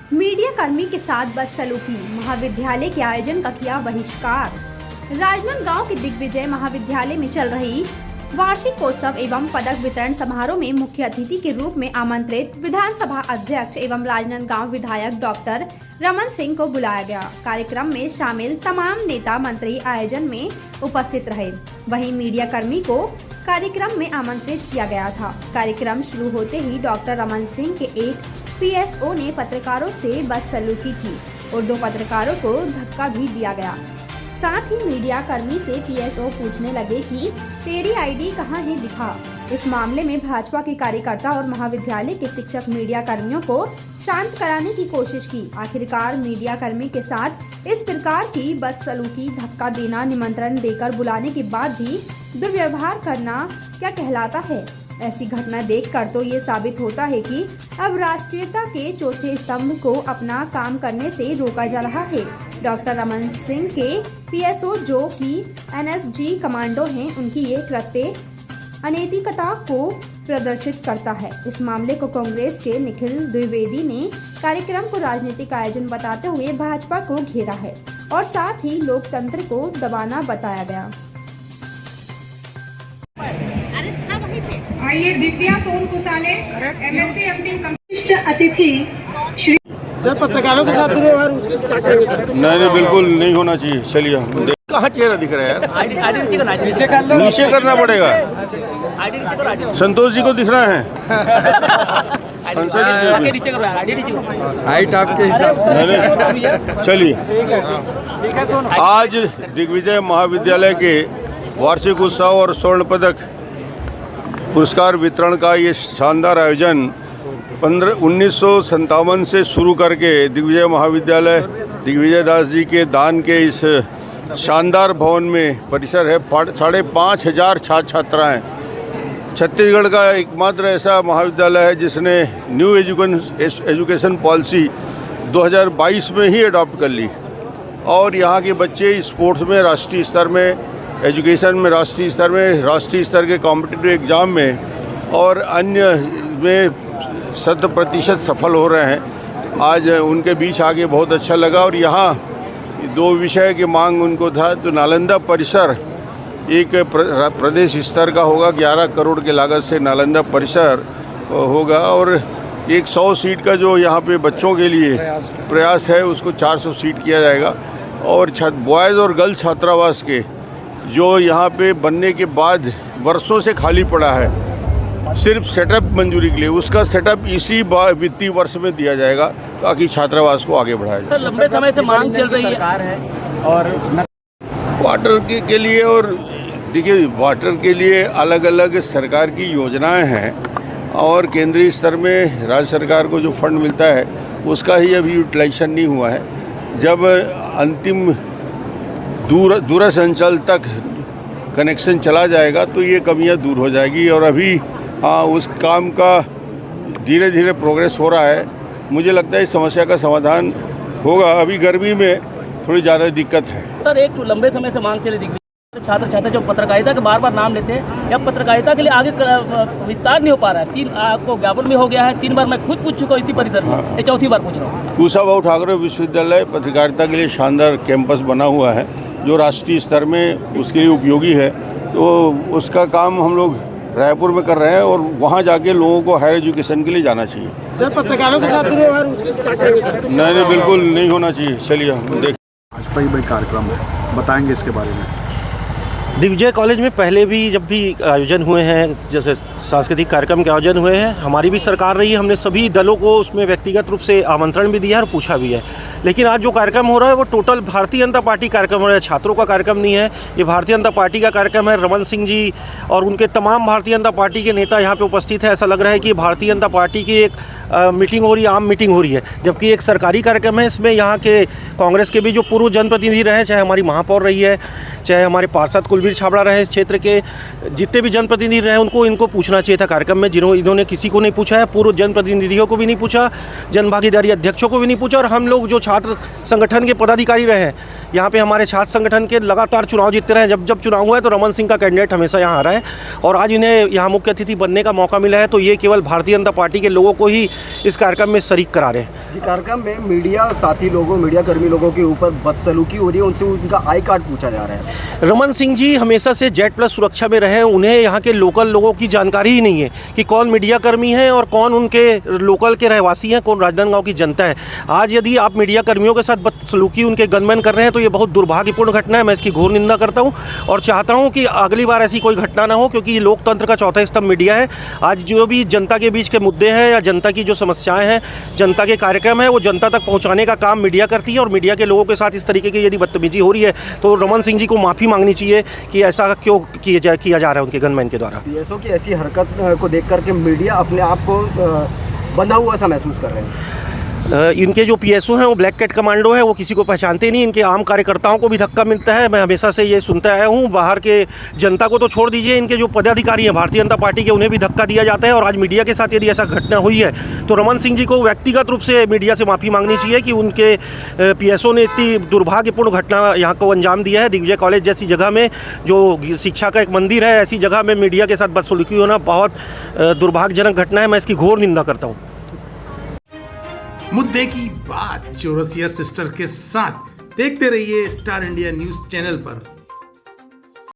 Media कर्मी के साथ बदसलूकी, महाविद्यालय के आयोजन का किया बहिष्कार। राजनांदगांव के दिग्विजय महाविद्यालय में चल रही वार्षिकोत्सव एवं पदक वितरण समारोह में मुख्य अतिथि के रूप में आमंत्रित विधानसभा अध्यक्ष एवं राजनांदगांव विधायक डॉक्टर रमन सिंह को बुलाया गया। कार्यक्रम में शामिल तमाम नेता मंत्री आयोजन में उपस्थित रहे। वहीं मीडिया कर्मी को कार्यक्रम में आमंत्रित किया गया था। कार्यक्रम शुरू होते ही डॉक्टर रमन सिंह के एक पीएसओ ने पत्रकारों से बदसलूकी की और 2 पत्रकारों को धक्का भी दिया गया। साथ ही मीडिया कर्मी से पीएसओ पूछने लगे कि तेरी आईडी कहाँ है, दिखा। इस मामले में भाजपा के कार्यकर्ता और महाविद्यालय के शिक्षक मीडिया कर्मियों को शांत कराने की कोशिश की। आखिरकार मीडिया कर्मी के साथ इस प्रकार की बदसलूकी, धक्का देना, निमंत्रण देकर बुलाने के बाद भी दुर्व्यवहार करना क्या कहलाता है? ऐसी घटना देखकर तो ये साबित होता है कि अब राष्ट्रीयता के चौथे स्तंभ को अपना काम करने से रोका जा रहा है। डॉक्टर रमन सिंह के पीएसओ जो कि एनएसजी कमांडो हैं, उनकी ये कृत्य अनैतिकता को प्रदर्शित करता है। इस मामले को कांग्रेस के निखिल द्विवेदी ने कार्यक्रम को राजनीतिक आयोजन बताते हुए भाजपा को घेरा है और साथ ही लोकतंत्र को दबाना बताया गया। आइए दिव्या सोन कुसाले एमएससी अंतिम विशिष्ट अतिथि श्री सर पत्रकारों के साथ नहीं बिल्कुल नहीं होना चाहिए। चलिए कहाँ चेहरा दिख रहा है यार, नीचे करना पड़ेगा। संतोष जी को दिखना है, हाइट आपके हिसाब से। चलिए आज दिग्विजय महाविद्यालय के वार्षिक उत्सव और स्वर्ण पदक पुरस्कार वितरण का ये शानदार आयोजन 1957 से शुरू करके दिग्विजय महाविद्यालय दिग्विजय दास जी के दान के इस शानदार भवन में परिसर है। 5,500 छात्र छात्राएँ। छत्तीसगढ़ का एकमात्र ऐसा महाविद्यालय है जिसने न्यू एजुकेशन पॉलिसी 2022 में ही अडॉप्ट कर ली और यहाँ के बच्चे स्पोर्ट्स में राष्ट्रीय स्तर में, एजुकेशन में राष्ट्रीय स्तर में, राष्ट्रीय स्तर के कॉम्पिटिटिव एग्ज़ाम में और अन्य में 100% सफल हो रहे हैं। आज उनके बीच आके बहुत अच्छा लगा और यहाँ 2 विषय की मांग उनको था, तो नालंदा परिसर एक प्रदेश स्तर का होगा। 11 करोड़ के लागत से नालंदा परिसर होगा और एक 100 सीट का जो यहाँ पे बच्चों के लिए प्रयास है उसको 400 सीट किया जाएगा। और बॉयज़ और गर्ल्स छात्रावास के जो यहाँ पे बनने के बाद वर्षों से खाली पड़ा है, सिर्फ सेटअप मंजूरी के लिए, उसका सेटअप इसी वित्तीय वर्ष में दिया जाएगा ताकि छात्रावास को आगे बढ़ाया जाए। सर लंबे समय से मांग चल रही है और वाटर के लिए, और देखिए वाटर के लिए अलग अलग सरकार की योजनाएं हैं और केंद्रीय स्तर में राज्य सरकार को जो फंड मिलता है उसका ही अभी यूटिलाइजेशन नहीं हुआ है। जब अंतिम दूरसंचार तक कनेक्शन चला जाएगा तो ये कमियां दूर हो जाएगी और अभी उस काम का धीरे धीरे प्रोग्रेस हो रहा है। मुझे लगता है इस समस्या का समाधान होगा। अभी गर्मी में थोड़ी ज़्यादा दिक्कत है। सर एक लंबे समय से मांग चली छात्र छात्रा जो पत्रकारिता के बार नाम लेते हैं या पत्रकारिता के लिए आगे विस्तार नहीं हो पा रहा है। 3 आपको ज्ञापन भी हो गया है, 3 बार मैं खुद पूछ चुका हूँ इसी परिसर में, ये चौथी बार पूछ रहा हूँ। कुशाभाऊ ठाकरे विश्वविद्यालय पत्रकारिता के लिए शानदार कैंपस बना हुआ है जो राष्ट्रीय स्तर में उसके लिए उपयोगी है, तो उसका काम हम लोग रायपुर में कर रहे हैं और वहाँ जाके लोगों को हायर एजुकेशन के लिए जाना चाहिए। सर पत्रकारों के साथ नहीं बिल्कुल नहीं होना चाहिए। चलिए देख भाजपा ही बड़ी कार्यक्रम है, बताएंगे इसके बारे में। दिग्विजय कॉलेज में पहले भी जब भी आयोजन हुए हैं, जैसे सांस्कृतिक कार्यक्रम के आयोजन हुए हैं, हमारी भी सरकार रही है, हमने सभी दलों को उसमें व्यक्तिगत रूप से आमंत्रण भी दिया है और पूछा भी है। लेकिन आज जो कार्यक्रम हो रहा है वो टोटल भारतीय जनता पार्टी कार्यक्रम हो रहा है, छात्रों का कार्यक्रम नहीं है। ये भारतीय जनता पार्टी का कार्यक्रम है। रमन सिंह जी और उनके तमाम भारतीय जनता पार्टी के नेता यहाँ पे उपस्थित है। ऐसा लग रहा है कि भारतीय जनता पार्टी की एक मीटिंग हो रही है, आम मीटिंग हो रही है, जबकि एक सरकारी कार्यक्रम है। इसमें यहाँ के कांग्रेस के भी जो पूर्व जनप्रतिनिधि रहे, चाहे हमारी महापौर रही है, चाहे हमारे पार्षद कुलवीर छाबड़ा रहे, इस क्षेत्र के जितने भी जनप्रतिनिधि रहे उनको इनको पूछना चाहिए था कार्यक्रम में। इन्होंने किसी को नहीं पूछा है, पूर्व जनप्रतिनिधियों को भी नहीं पूछा, जनभागीदारी अध्यक्षों को भी नहीं पूछा। और हम लोग जो छात्र संगठन के पदाधिकारी रहे हैं, यहाँ पे हमारे छात्र संगठन के लगातार चुनाव जीतते रहे। जब चुनाव हुआ है तो रमन सिंह का कैंडिडेट हमेशा यहाँ आ रहा है और आज इन्हें यहाँ मुख्य अतिथि बनने का मौका मिला है, तो ये केवल भारतीय जनता पार्टी के लोगों को ही इस कार्यक्रम में शरीक करा रहे हैं। ये कार्यक्रम में मीडिया साथी लोगों, मीडिया कर्मी लोगों के ऊपर बदसलूकी हो रही है, उनसे उनका आई कार्ड पूछा जा रहा है। रमन सिंह जी हमेशा से जेड+ सुरक्षा में रहे, उन्हें यहाँ के लोकल लोगों की जानकारी ही नहीं है कि कौन मीडिया कर्मी है और कौन उनके लोकल के रहवासी हैं, कौन राजनांदगांव की जनता है। आज यदि आप मीडिया कर्मियों के साथ बदसलूकी उनके गनमैन कर रहे हैं तो ये बहुत दुर्भाग्यपूर्ण घटना है। मैं इसकी घोर निंदा करता हूँ और चाहता हूँ कि अगली बार ऐसी कोई घटना ना हो, क्योंकि ये लोकतंत्र का चौथा स्तंभ मीडिया है। आज जो भी जनता के बीच के मुद्दे हैं या जनता की जो समस्याएं हैं, जनता के कार्यक्रम है, वो जनता तक पहुंचाने का काम मीडिया करती है। और मीडिया के लोगों के साथ इस तरीके की यदि बदतमीजी हो रही है तो रमन सिंह जी को माफ़ी मांगनी चाहिए कि ऐसा क्यों किया जा रहा है उनके गनमैन के द्वारा। पीएसओ की ऐसी हरकत को देख करके मीडिया अपने आप को बंधा हुआ सा महसूस कर रहे हैं। इनके जो पीएसओ हैं वो ब्लैक कैट कमांडो है, वो किसी को पहचानते नहीं। इनके आम कार्यकर्ताओं को भी धक्का मिलता है। मैं हमेशा से ये सुनता आया हूँ, बाहर के जनता को तो छोड़ दीजिए, इनके जो पदाधिकारी हैं भारतीय जनता पार्टी के, उन्हें भी धक्का दिया जाता है। और आज मीडिया के साथ यदि ऐसा घटना हुई है तो रमन सिंह जी को व्यक्तिगत रूप से मीडिया से माफ़ी मांगनी चाहिए कि उनके पीएसओ ने इतनी दुर्भाग्यपूर्ण घटना यहाँ को अंजाम दिया है। दिग्विजय कॉलेज जैसी जगह में, जो शिक्षा का एक मंदिर है, ऐसी जगह में मीडिया के साथ बदसलूकी होना बहुत दुर्भाग्यजनक घटना है। मैं इसकी घोर निंदा करता हूँ। मुद्दे की बात चौरसिया सिस्टर के साथ देखते रहिए स्टार इंडिया न्यूज़ चैनल पर।